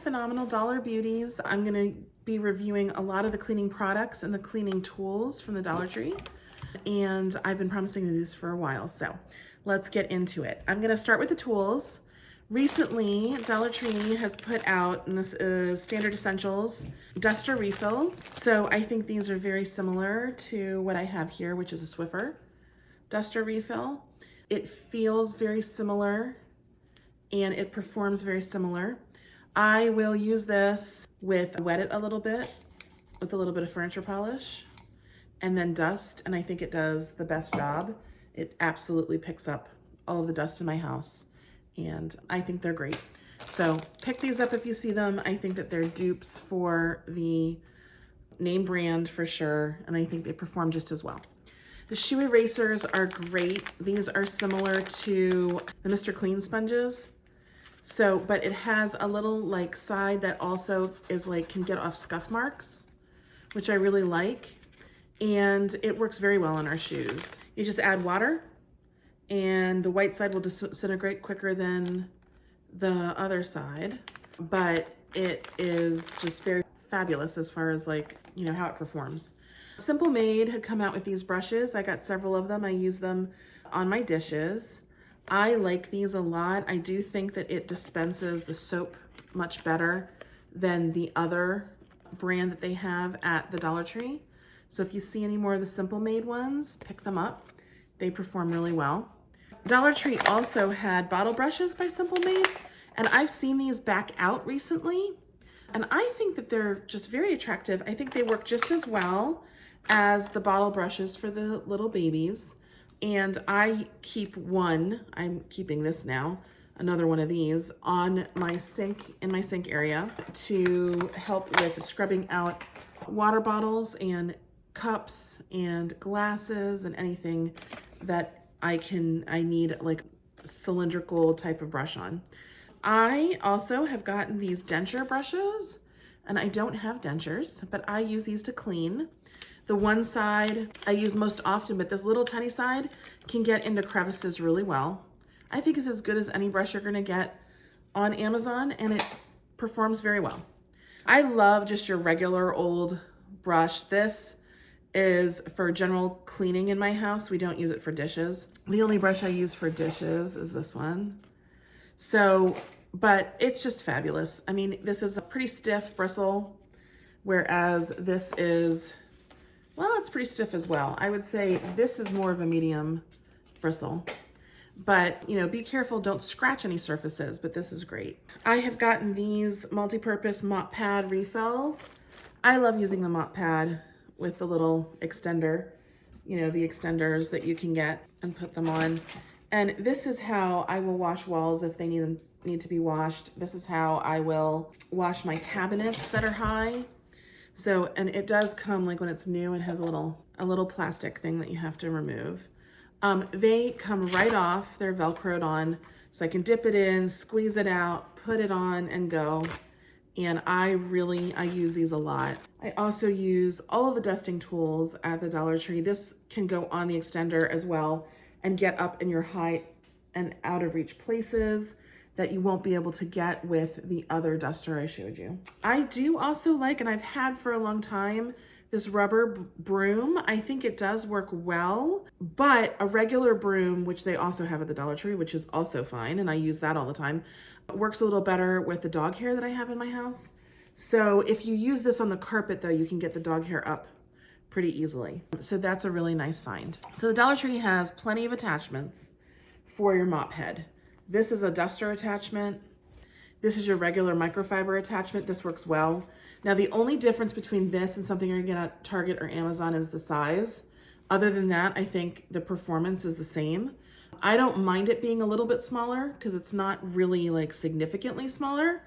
Phenomenal Dollar Beauties. I'm gonna be reviewing a lot of the cleaning products and the cleaning tools from the Dollar Tree. And I've been promising to do this for a while, so let's get into it. I'm gonna start with the tools. Recently, Dollar Tree has put out, and this is Standard Essentials, duster refills. So I think these are very similar to what I have here, which is a Swiffer duster refill. It feels very similar and it performs very similar. I will use this with wet it a little bit with a little bit of furniture polish and then dust, and I think it does the best job. It absolutely picks up all of the dust in my house, and I think they're great. So pick these up if you see them. I think that they're dupes for the name brand for sure, and I think they perform just as well. The shoe erasers are great. These are similar to the Mr. Clean sponges. So, but it has a little like side that also is like, can get off scuff marks, which I really like. And it works very well on our shoes. You just add water and the white side will disintegrate quicker than the other side, but it is just very fabulous as far as like, you know, how it performs. Simple Made had come out with these brushes. I got several of them. I use them on my dishes. I like these a lot. I do think that it dispenses the soap much better than the other brand that they have at the Dollar Tree. So if you see any more of the Simple Made ones, pick them up. They perform really well. Dollar Tree also had bottle brushes by Simple Made, and I've seen these back out recently, and I think that they're just very attractive. I think they work just as well as the bottle brushes for the little babies. And I keep one, I'm keeping this now, another one of these on my sink, in my sink area, to help with scrubbing out water bottles and cups and glasses and anything that I need like cylindrical type of brush on. I also have gotten these denture brushes, and I don't have dentures, but I use these to clean. The one side I use most often, but this little tiny side can get into crevices really well. I think it's as good as any brush you're gonna get on Amazon, and it performs very well. I love just your regular old brush. This is for general cleaning in my house. We don't use it for dishes. The only brush I use for dishes is this one. So, but it's just fabulous. I mean, this is a pretty stiff bristle, whereas this is, well, it's pretty stiff as well. I would say this is more of a medium bristle, but you know, be careful, don't scratch any surfaces, but this is great. I have gotten these multi-purpose mop pad refills. I love using the mop pad with the little extender, you know, the extenders that you can get and put them on. And this is how I will wash walls if they need to be washed. This is how I will wash my cabinets that are high. So, and it does come, like when it's new, it has a little plastic thing that you have to remove. They come right off, they're Velcroed on, so I can dip it in, squeeze it out, put it on and go. And I use these a lot. I also use all of the dusting tools at the Dollar Tree. This can go on the extender as well and get up in your high and out of reach places that you won't be able to get with the other duster I showed you. I do also like, and I've had for a long time, this rubber broom. I think it does work well, but a regular broom, which they also have at the Dollar Tree, which is also fine, and I use that all the time, works a little better with the dog hair that I have in my house. So if you use this on the carpet though, you can get the dog hair up pretty easily. So that's a really nice find. So the Dollar Tree has plenty of attachments for your mop head. This is a duster attachment. This is your regular microfiber attachment. This works well. Now the only difference between this and something you're gonna get at Target or Amazon is the size. Other than that, I think the performance is the same. I don't mind it being a little bit smaller because it's not really like significantly smaller,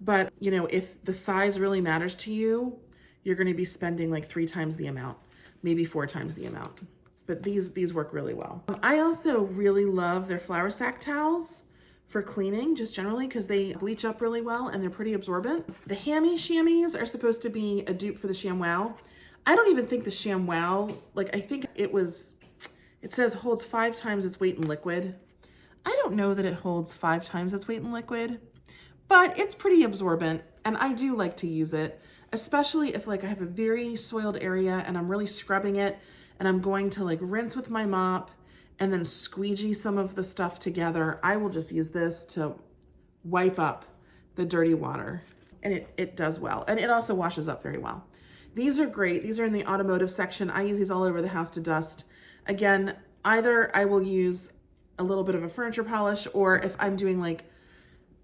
but you know, if the size really matters to you, you're gonna be spending like 3 times the amount, maybe 4 times the amount. But these work really well. I also really love their flour sack towels for cleaning, just generally, because they bleach up really well and they're pretty absorbent. The Hammy Chamois are supposed to be a dupe for the ShamWow. I don't even think the ShamWow, like I think it says holds 5 times its weight in liquid. I don't know that it holds 5 times its weight in liquid, but it's pretty absorbent And I do like to use it, especially if like I have a very soiled area and I'm really scrubbing it and I'm going to like rinse with my mop and then squeegee some of the stuff together. I will just use this to wipe up the dirty water, and it does well. And it also washes up very well. These are great. These are in the automotive section. I use these all over the house to dust. Again, either I will use a little bit of a furniture polish, or if I'm doing like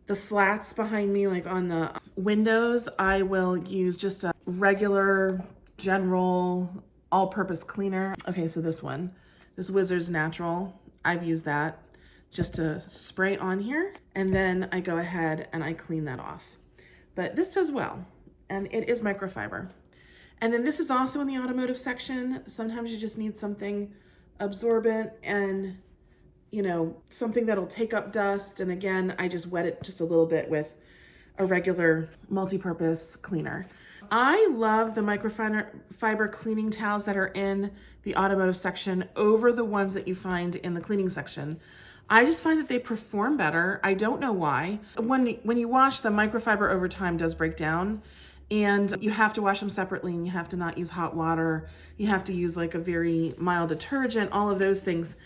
the slats behind me, like on the windows, I will use just a regular general all-purpose cleaner. Okay, so this one, this Wizards Natural, I've used that just to spray on here, and then I go ahead and I clean that off. But this does well, and it is microfiber. And then this is also in the automotive section. Sometimes you just need something absorbent and, you know, something that'll take up dust. And again, I just wet it just a little bit with a regular multi-purpose cleaner. I love the microfiber cleaning towels that are in the automotive section over the ones that you find in the cleaning section. I just find that they perform better. I don't know why. When you wash, the microfiber over time does break down, and you have to wash them separately, and you have to not use hot water. You have to use like a very mild detergent, all of those things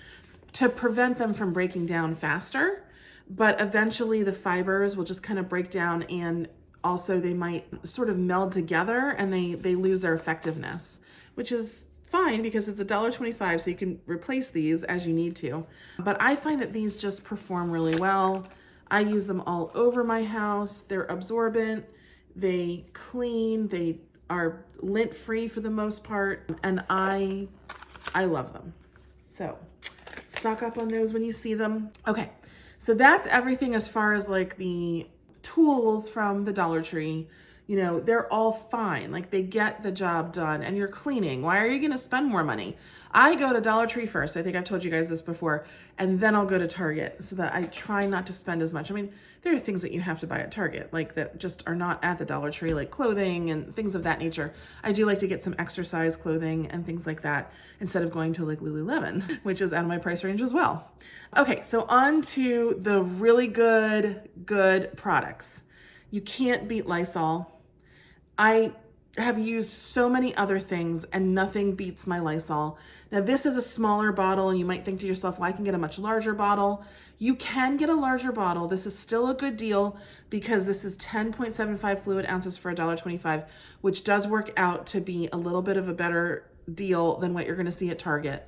to prevent them from breaking down faster. But eventually the fibers will just kind of break down, and also they might sort of meld together and they lose their effectiveness, which is fine because it's $1.25, so you can replace these as you need to. But I find that these just perform really well. I use them all over my house. They're absorbent, they clean, they are lint free for the most part, and I love them. So stock up on those when you see them. Okay, so that's everything as far as like the tools from the Dollar Tree. You know, they're all fine. Like they get the job done, and you're cleaning. Why are you going to spend more money? I go to Dollar Tree first. I think I've told you guys this before, and then I'll go to Target so that I try not to spend as much. I mean, there are things that you have to buy at Target, like that just are not at the Dollar Tree, like clothing and things of that nature. I do like to get some exercise clothing and things like that instead of going to like Lululemon, which is out of my price range as well. Okay, so on to the really good products. You can't beat Lysol. I have used so many other things and nothing beats my Lysol. Now this is a smaller bottle, and you might think to yourself, well, I can get a much larger bottle. You can get a larger bottle. This is still a good deal because this is 10.75 fluid ounces for $1.25, which does work out to be a little bit of a better deal than what you're gonna see at Target.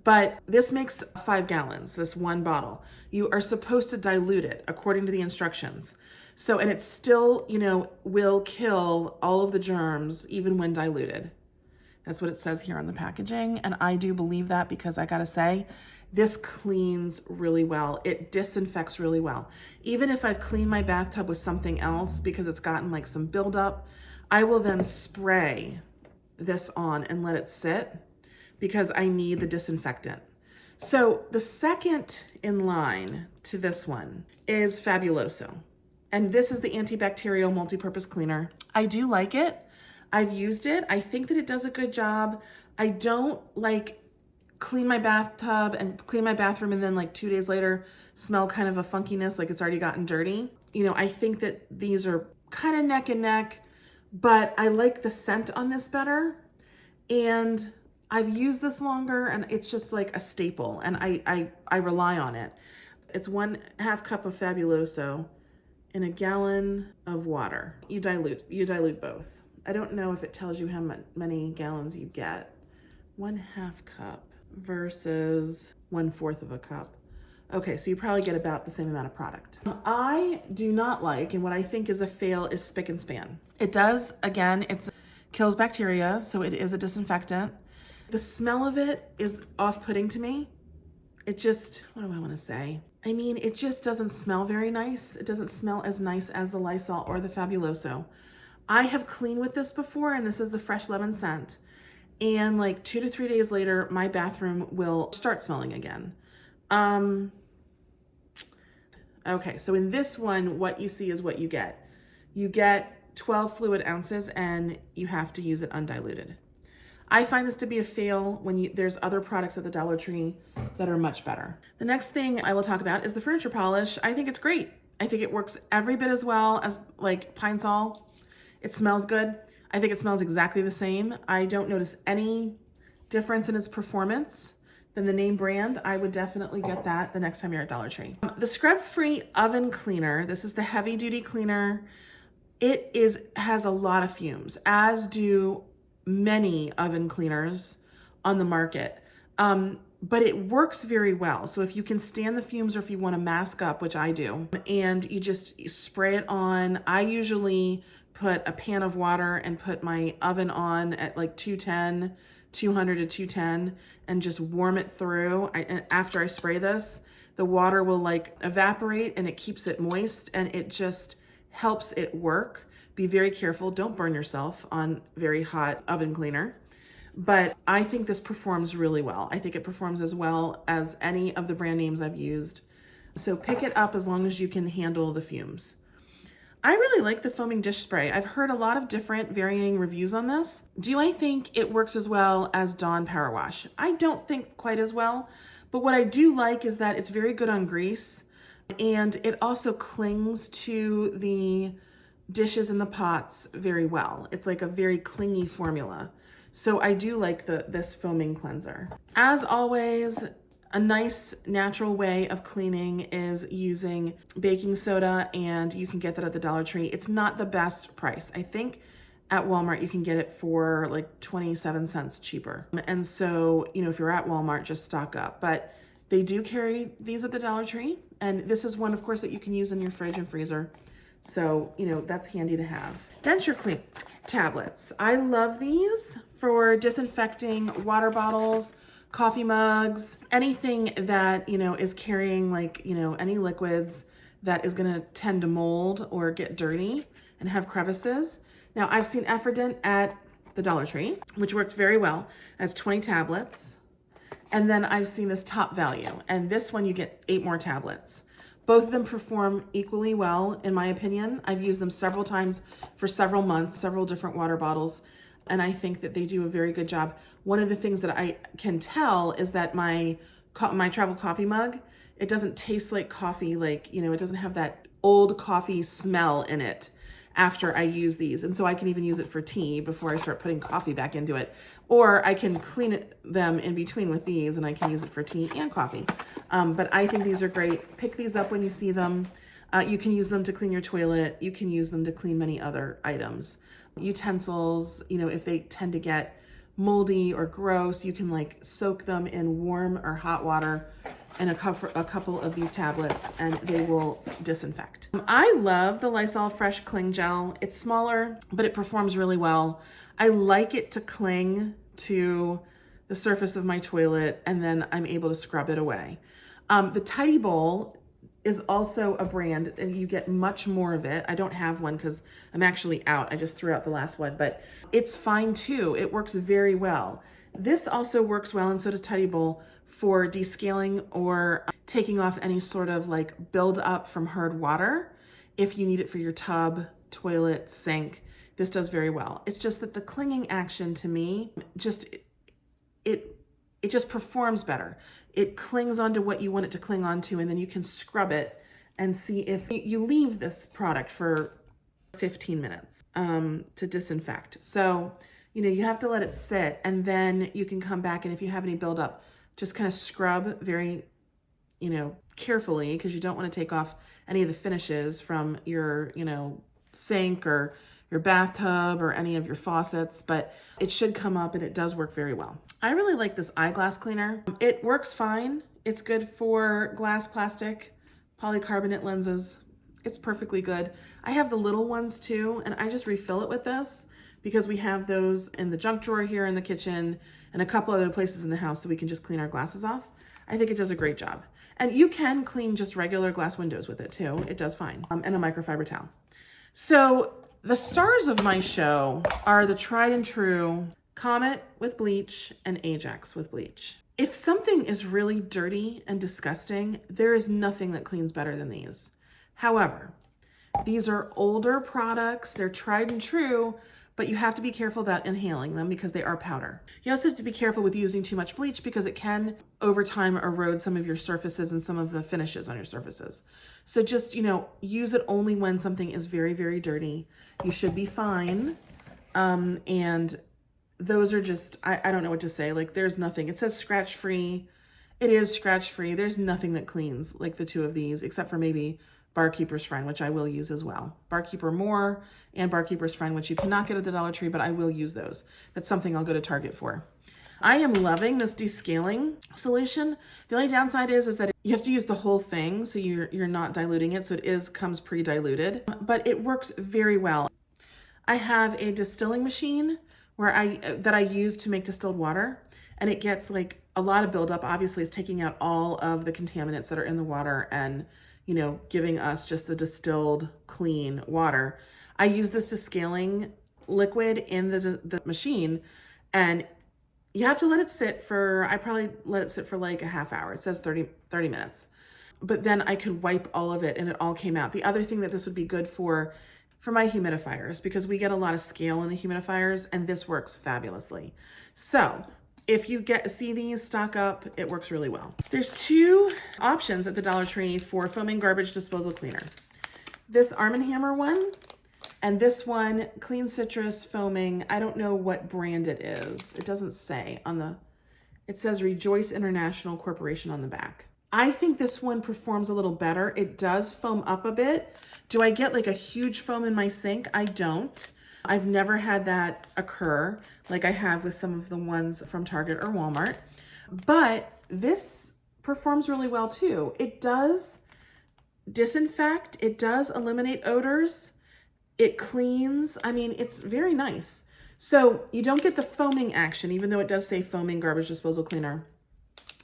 But this makes 5 gallons, this one bottle. You are supposed to dilute it according to the instructions. So, and it still, you know, will kill all of the germs even when diluted. That's what it says here on the packaging. And I do believe that because I gotta say, this cleans really well. It disinfects really well. Even if I've cleaned my bathtub with something else because it's gotten like some buildup, I will then spray this on and let it sit because I need the disinfectant. So the second in line to this one is Fabuloso. And this is the antibacterial multi-purpose cleaner. I do like it. I've used it. I think that it does a good job. I don't like clean my bathtub and clean my bathroom and then like 2 days later smell kind of a funkiness, like it's already gotten dirty. You know, I think that these are kind of neck and neck, but I like the scent on this better. And I've used this longer, and it's just like a staple, and I rely on it. It's 1/2 cup of Fabuloso in a gallon of water. You dilute both. I don't know if it tells you how many gallons you get. 1/2 cup versus 1/4 of a cup. Okay, so you probably get about the same amount of product. I do not like, and what I think is a fail, is spick and span. It does, again, it kills bacteria, so it is a disinfectant. The smell of it is off-putting to me. It just, what do I want to say? I mean, it just doesn't smell very nice. It doesn't smell as nice as the Lysol or the Fabuloso. I have cleaned with this before, and this is the fresh lemon scent. And like 2 to 3 days later, my bathroom will start smelling again. Okay, so in this one, what you see is what you get. You get 12 fluid ounces, and you have to use it undiluted. I find this to be a fail when there's other products at the Dollar Tree that are much better. The next thing I will talk about is the furniture polish. I think it's great. I think it works every bit as well as like Pine Sol. It smells good. I think it smells exactly the same. I don't notice any difference in its performance than the name brand. I would definitely get that the next time you're at Dollar Tree. The scrub-free oven cleaner, this is the heavy duty cleaner. It has a lot of fumes, as do many oven cleaners on the market. But it works very well. So if you can stand the fumes or if you want to mask up, which I do, and you just spray it on, I usually put a pan of water and put my oven on at like 200 to 210 and just warm it through. And after I spray this, the water will like evaporate and it keeps it moist and it just helps it work. Be very careful. Don't burn yourself on very hot oven cleaner. But I think this performs really well. I think it performs as well as any of the brand names I've used. So pick it up as long as you can handle the fumes. I really like the foaming dish spray. I've heard a lot of different varying reviews on this. Do I think it works as well as Dawn Power Wash? I don't think quite as well, but what I do like is that it's very good on grease and it also clings to the dishes and the pots very well. It's like a very clingy formula. So I do like this foaming cleanser. As always, a nice natural way of cleaning is using baking soda, and you can get that at the Dollar Tree. It's not the best price. I think at Walmart you can get it for like 27 cents cheaper. And so, you know, if you're at Walmart, just stock up. But they do carry these at the Dollar Tree, and this is one, of course, that you can use in your fridge and freezer. So, you know, that's handy to have. Denture Clean tablets. I love these for disinfecting water bottles, coffee mugs, anything that, you know, is carrying like, you know, any liquids that is gonna tend to mold or get dirty and have crevices. Now, I've seen Efferdent at the Dollar Tree, which works very well. It has 20 tablets. And then I've seen this Top Value, and this one you get 8 more tablets. Both of them perform equally well, in my opinion. I've used them several times for several months, several different water bottles, and I think that they do a very good job. One of the things that I can tell is that my travel coffee mug, it doesn't taste like coffee, like, you know, it doesn't have that old coffee smell in it after I use these. And so I can even use it for tea before I start putting coffee back into it. Or I can clean them in between with these and I can use it for tea and coffee. But I think these are great. Pick these up when you see them. You can use them to clean your toilet. You can use them to clean many other items. Utensils, you know, if they tend to get moldy or gross, you can like soak them in warm or hot water and a couple of these tablets and they will disinfect. I love the Lysol Fresh Cling Gel. It's smaller, but it performs really well. I like it to cling to the surface of my toilet and then I'm able to scrub it away. The Tidy Bowl is also a brand and you get much more of it. I don't have one because I'm actually out. I just threw out the last one, but it's fine too. It works very well. This also works well, and so does Tidy Bowl, for descaling or taking off any sort of like build up from hard water. If you need it for your tub, toilet, sink, this does very well. It's just that the clinging action to me, it just performs better. It clings onto what you want it to cling onto, and then you can scrub it and see if you leave this product for 15 minutes to disinfect. So, you know, you have to let it sit and then you can come back, and if you have any buildup, just kind of scrub very, you know, carefully, because you don't want to take off any of the finishes from your, you know, sink or your bathtub or any of your faucets, but it should come up and it does work very well. I really like this eyeglass cleaner. It works fine. It's good for glass, plastic, polycarbonate lenses. It's perfectly good. I have the little ones too, and I just refill it with this because we have those in the junk drawer here in the kitchen and a couple other places in the house so we can just clean our glasses off. I think it does a great job. And you can clean just regular glass windows with it too. It does fine. And a microfiber towel. So the stars of my show are the tried and true Comet with bleach and Ajax with bleach. If something is really dirty and disgusting, there is nothing that cleans better than these. However, these are older products, they're tried and true, but you have to be careful about inhaling them because they are powder. You also have to be careful with using too much bleach because it can over time erode some of your surfaces and some of the finishes on your surfaces. So just, use it only when something is very, very dirty. You should be fine. And those are just, I don't know what to say. Like there's nothing, it says scratch free. It is scratch free. There's nothing that cleans like the two of these, except for maybe Barkeeper's Friend, which I will use as well. Barkeeper More and Barkeeper's Friend, which you cannot get at the Dollar Tree, but I will use those. That's something I'll go to Target for. I am loving this descaling solution. The only downside is that you have to use the whole thing, so you're not diluting it, so it comes pre-diluted, but it works very well. I have a distilling machine that I use to make distilled water, and it gets like a lot of buildup. Obviously, it's taking out all of the contaminants that are in the water and giving us just the distilled, clean water. I use this descaling liquid in the machine, and you have to let it sit for, I probably let it sit for like a half hour. It says 30 minutes. But then I could wipe all of it and it all came out. The other thing that this would be good for my humidifiers, because we get a lot of scale in the humidifiers and this works fabulously. So if you see these stock up, it works really well. There's two options at the Dollar Tree for foaming garbage disposal cleaner. This Arm & Hammer one, and this one, Clean Citrus Foaming. I don't know what brand it is. It doesn't say it says Rejoice International Corporation on the back. I think this one performs a little better. It does foam up a bit. Do I get like a huge foam in my sink? I don't. I've never had that occur like I have with some of the ones from Target or Walmart, but this performs really well too. It does disinfect, it does eliminate odors, it cleans. I mean, it's very nice. So you don't get the foaming action, even though it does say foaming garbage disposal cleaner,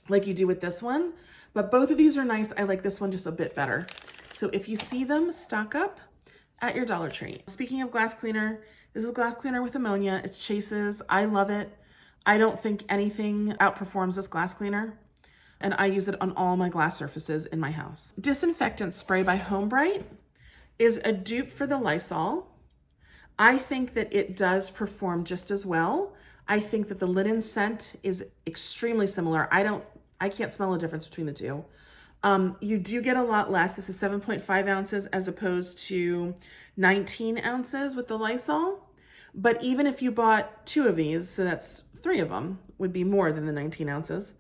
like you do with this one, but both of these are nice. I like this one just a bit better. So if you see them, stock up at your Dollar Tree. Speaking of glass cleaner, this is glass cleaner with ammonia. It's Chase's. I love it. I don't think anything outperforms this glass cleaner, and I use it on all my glass surfaces in my house. Disinfectant spray by HomeBrite is a dupe for the Lysol. I think that it does perform just as well. I think that the linen scent is extremely similar. I can't smell a difference between the two. You do get a lot less. This is 7.5 ounces as opposed to 19 ounces with the Lysol. But even if you bought 2 of these, so that's 3 of them, would be more than the 19 ounces.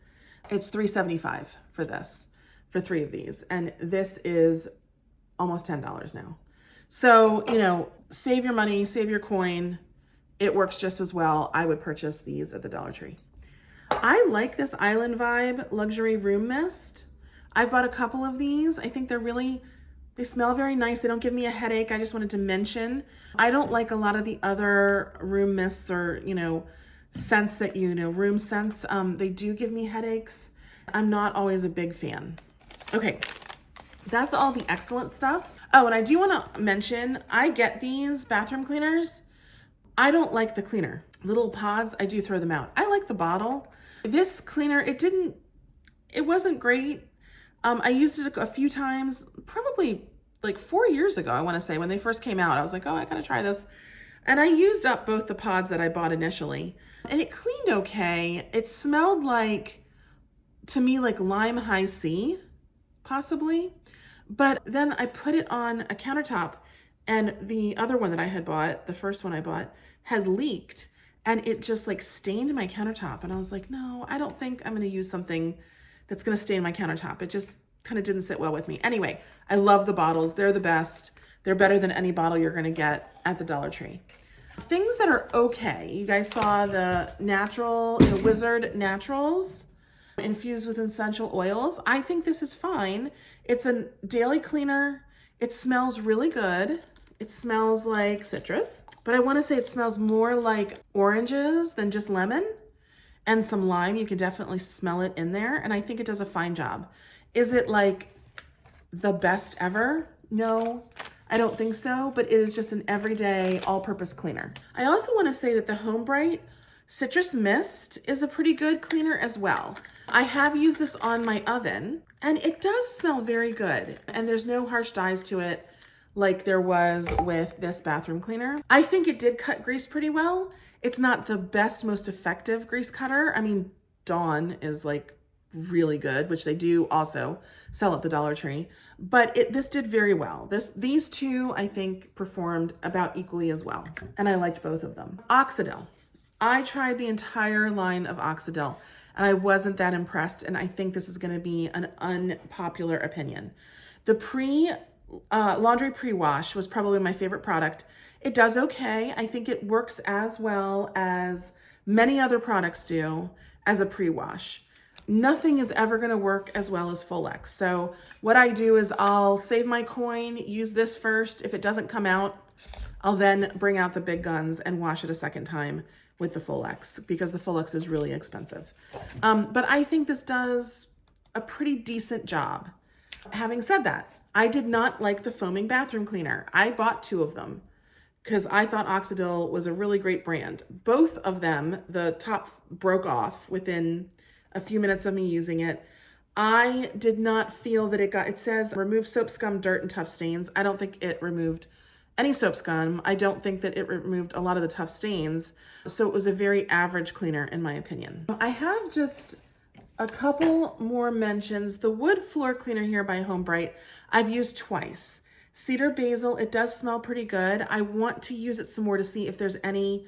It's $3.75 for this, for 3 of these. And this is almost $10 now. So, save your money, save your coin. It works just as well. I would purchase these at the Dollar Tree. I like this Island Vibe Luxury Room Mist. I've bought a couple of these. I think they smell very nice. They don't give me a headache. I just wanted to mention. I don't like a lot of the other room mists or, scents that room scents. They do give me headaches. I'm not always a big fan. Okay, that's all the excellent stuff. Oh, and I do want to mention, I get these bathroom cleaners. I don't like the cleaner. Little pods, I do throw them out. I like the bottle. This cleaner, it wasn't great. I used it a few times, probably like 4 years ago, I want to say, when they first came out. I was like, oh, I gotta try this. And I used up both the pods that I bought initially, and it cleaned okay. It smelled to me, like lime high C, possibly. But then I put it on a countertop, and the other one that I had bought, the first one I bought, had leaked, and it just like stained my countertop. And I was like, no, I don't think I'm gonna use something that's gonna stain my countertop. It just kind of didn't sit well with me. Anyway, I love the bottles. They're the best. They're better than any bottle you're gonna get at the Dollar Tree. Things that are okay. You guys saw the Wizard Naturals infused with essential oils. I think this is fine. It's a daily cleaner. It smells really good. It smells like citrus, but I want to say it smells more like oranges than just lemon, and some lime. You can definitely smell it in there, and I think it does a fine job. Is it like the best ever? No, I don't think so, but it is just an everyday all-purpose cleaner. I also want to say that the HomeBrite Citrus Mist is a pretty good cleaner as well. I have used this on my oven, and it does smell very good, and there's no harsh dyes to it. like there was with this bathroom cleaner. I think it did cut grease pretty well. It's not the best, most effective grease cutter. I mean, Dawn is like really good, which they do also sell at the Dollar Tree, but this did very well. These two, I think, performed about equally as well, and I liked both of them. Oxydel. I tried the entire line of Oxydel, and I wasn't that impressed, and I think this is gonna be an unpopular opinion. The laundry pre-wash was probably my favorite product. It does okay. I think it works as well as many other products do as a pre-wash. Nothing is ever going to work as well as Folex. So what I do is I'll save my coin, use this first. If it doesn't come out, I'll then bring out the big guns and wash it a second time with the Folex, because the Folex is really expensive. But I think this does a pretty decent job. Having said that, I did not like the foaming bathroom cleaner. I bought 2 of them because I thought Oxydel was a really great brand. Both of them, the top broke off within a few minutes of me using it. I did not feel that it says remove soap scum, dirt, and tough stains. I don't think it removed any soap scum. I don't think that it removed a lot of the tough stains. So it was a very average cleaner in my opinion. I have just a couple more mentions. The wood floor cleaner here by Home Bright, I've used twice. Cedar basil, it does smell pretty good. I want to use it some more to see if there's any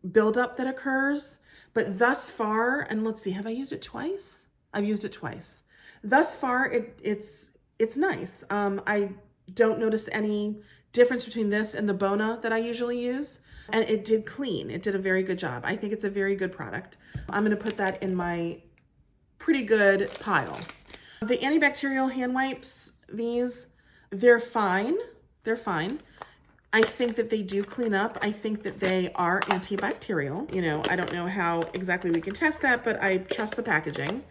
buildup that occurs. But thus far, and let's see, have I used it twice? I've used it twice. Thus far, it's nice. I don't notice any difference between this and the Bona that I usually use. And it did clean. It did a very good job. I think it's a very good product. I'm gonna put that in my pretty good pile. The antibacterial hand wipes, they're fine. They're fine. I think that they do clean up. I think that they are antibacterial. You know, I don't know how exactly we can test that, but I trust the packaging.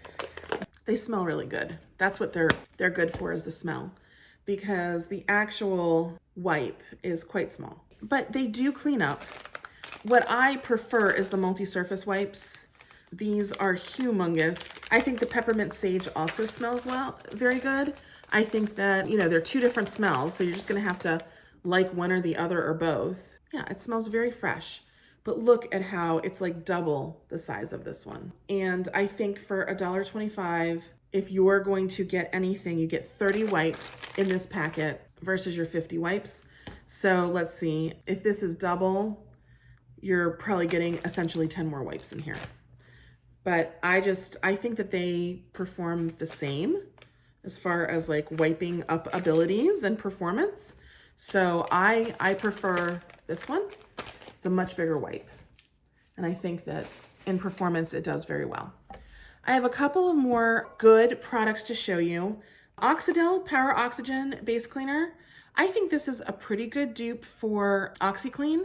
They smell really good. That's what they're good for, is the smell, because the actual wipe is quite small. But they do clean up. What I prefer is the multi-surface wipes. These are humongous. I think the peppermint sage also smells very good. I think that, you know, they're 2 different smells, so you're just gonna have to like one or the other or both. Yeah, it smells very fresh, but look at how it's like double the size of this one. And I think for $1.25, if you're going to get anything, you get 30 wipes in this packet versus your 50 wipes. So let's see, if this is double, you're probably getting essentially 10 more wipes in here. But I think that they perform the same as far as like wiping up abilities and performance. So I prefer this one. It's a much bigger wipe. And I think that in performance, it does very well. I have a couple of more good products to show you. Oxydel Power Oxygen Base Cleaner. I think this is a pretty good dupe for OxiClean.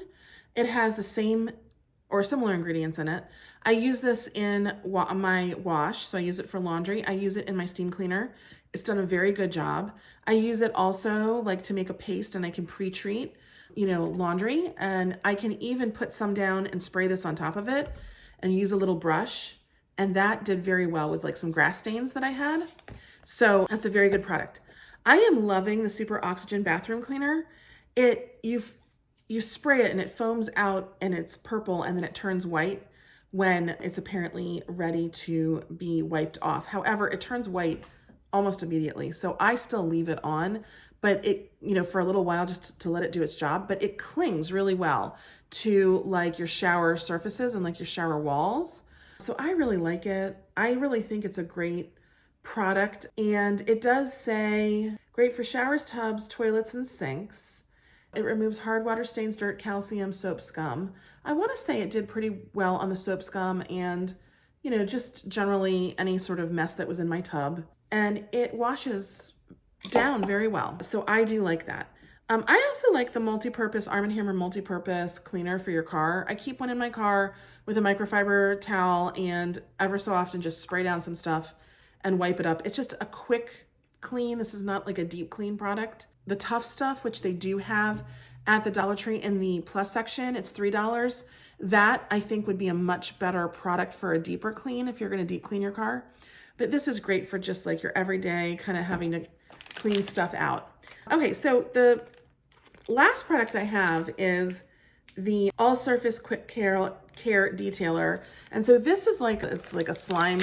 It has the same or similar ingredients in it. I use this in my wash, so I use it for laundry. I use it in my steam cleaner. It's done a very good job. I use it also like to make a paste, and I can pre-treat, you know, laundry, and I can even put some down and spray this on top of it and use a little brush. And that did very well with like some grass stains that I had. So that's a very good product. I am loving the Super Oxygen Bathroom Cleaner. You spray it and it foams out and it's purple, and then it turns white when it's apparently ready to be wiped off. However, it turns white almost immediately. So I still leave it on, but it, you know, for a little while just to let it do its job, but it clings really well to like your shower surfaces and like your shower walls. So I really like it. I really think it's a great product, and it does say great for showers, tubs, toilets, and sinks. It removes hard water stains, dirt, calcium, soap scum. I want to say it did pretty well on the soap scum and, you know, just generally any sort of mess that was in my tub. And it washes down very well. So I do like that. I also like the multi-purpose Arm & Hammer multi-purpose cleaner for your car. I keep one in my car with a microfiber towel, and ever so often just spray down some stuff and wipe it up. It's just a quick clean. This is not like a deep clean product. The tough stuff, which they do have at the Dollar Tree in the plus section, it's $3. That I think would be a much better product for a deeper clean if you're going to deep clean your car. But this is great for just like your everyday kind of having to clean stuff out. Okay, so the Last product I have is the All Surface Quick Care Detailer. And so this is like, it's like a slime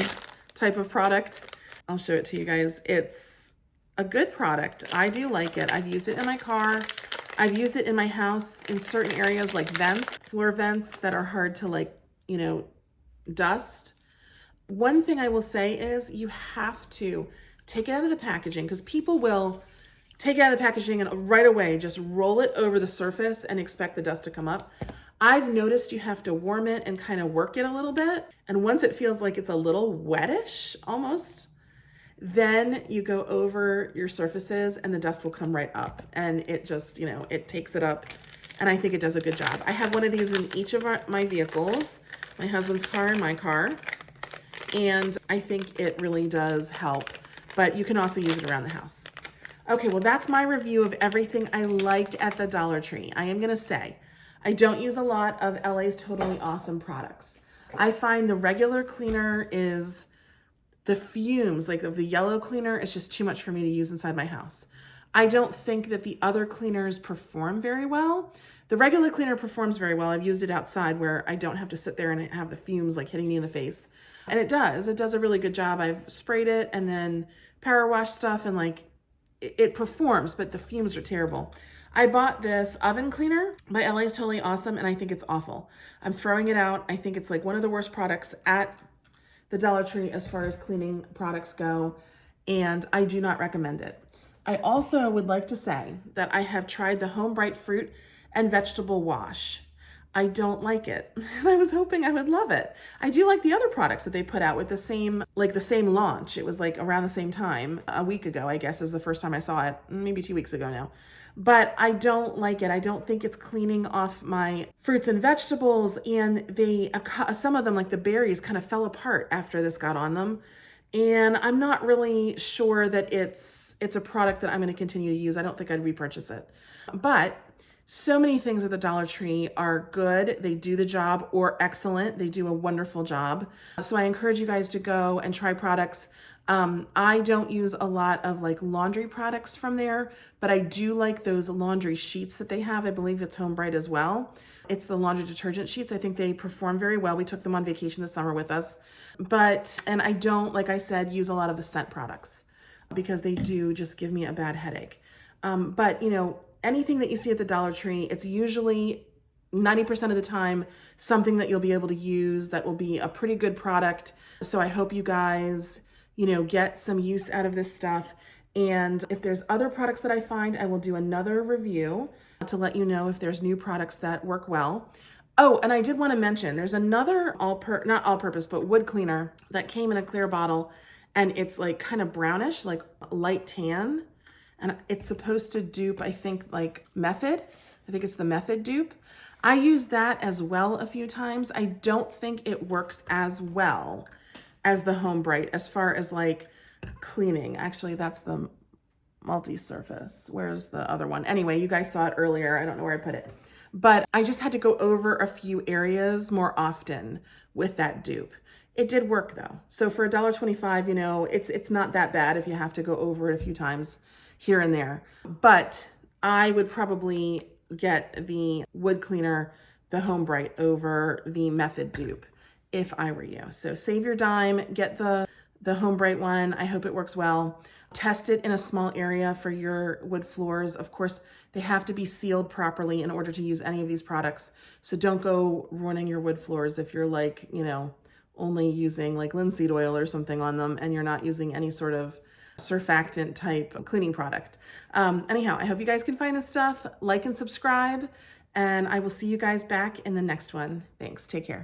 type of product. I'll show it to you guys. It's a good product. I do like it. I've used it in my car. I've used it in my house in certain areas like vents, floor vents that are hard to like, you know, dust. One thing I will say is you have to take it out of the packaging, because people will take it out of the packaging and right away just roll it over the surface and expect the dust to come up. I've noticed you have to warm it and kind of work it a little bit. And once it feels like it's a little wettish almost, then you go over your surfaces and the dust will come right up, and it just, you know, it takes it up. And I think it does a good job. I have one of these in each of my vehicles, my husband's car and my car. And I think it really does help, but you can also use it around the house. Okay, well, that's my review of everything I like at the Dollar Tree. I am gonna say, I don't use a lot of LA's Totally Awesome products. I find the regular cleaner is, the fumes, like of the yellow cleaner, is just too much for me to use inside my house. I don't think that the other cleaners perform very well. The regular cleaner performs very well. I've used it outside where I don't have to sit there and have the fumes like hitting me in the face. And it does a really good job. I've sprayed it and then power wash stuff, and like it performs, but the fumes are terrible. I bought this oven cleaner by LA's Totally Awesome, and I think it's awful. I'm throwing it out. I think it's like one of the worst products at the Dollar Tree as far as cleaning products go, and I do not recommend it. I also would like to say that I have tried the Home Bright Fruit and Vegetable Wash. I don't like it, and I was hoping I would love it. I do like the other products that they put out with the same launch. It was like around the same time, a week ago, I guess, is the first time I saw it, maybe 2 weeks ago now. But I don't like it. I don't think it's cleaning off my fruits and vegetables, and some of them, like the berries, kind of fell apart after this got on them. And I'm not really sure that it's a product that I'm going to continue to use. I don't think I'd repurchase it. But so many things at the Dollar Tree are good. They do the job, or excellent. They do a wonderful job. So I encourage you guys to go and try products. I don't use a lot of like laundry products from there, but I do like those laundry sheets that they have. I believe it's Home Bright as well. It's the laundry detergent sheets. I think they perform very well. We took them on vacation this summer with us. And I don't, like I said, use a lot of the scent products because they do just give me a bad headache. But you know, anything that you see at the Dollar Tree, it's usually 90% of the time something that you'll be able to use that will be a pretty good product. So I hope you guys, you know, get some use out of this stuff. And if there's other products that I find, I will do another review to let you know if there's new products that work well. Oh, and I did want to mention, there's another not all-purpose, but wood cleaner that came in a clear bottle, and it's like kind of brownish, like light tan. And it's supposed to dupe, I think, like Method. I think it's the Method dupe. I used that as well a few times. I don't think it works as well as the Home Bright as far as like cleaning. Actually, that's the multi-surface. Where's the other one? Anyway, you guys saw it earlier. I don't know where I put it. But I just had to go over a few areas more often with that dupe. It did work though. So for $1.25, you know, it's not that bad if you have to go over it a few times here and there. But I would probably get the wood cleaner, the Home Bright, over the Method dupe if I were you. So save your dime, get the Home Bright one. I hope it works well. Test it in a small area for your wood floors. Of course, they have to be sealed properly in order to use any of these products. So don't go ruining your wood floors if you're like, you know, only using like linseed oil or something on them and you're not using any sort of surfactant type cleaning product. Anyhow, I hope you guys can find this stuff. Like and subscribe, and I will see you guys back in the next one. Thanks. Take care.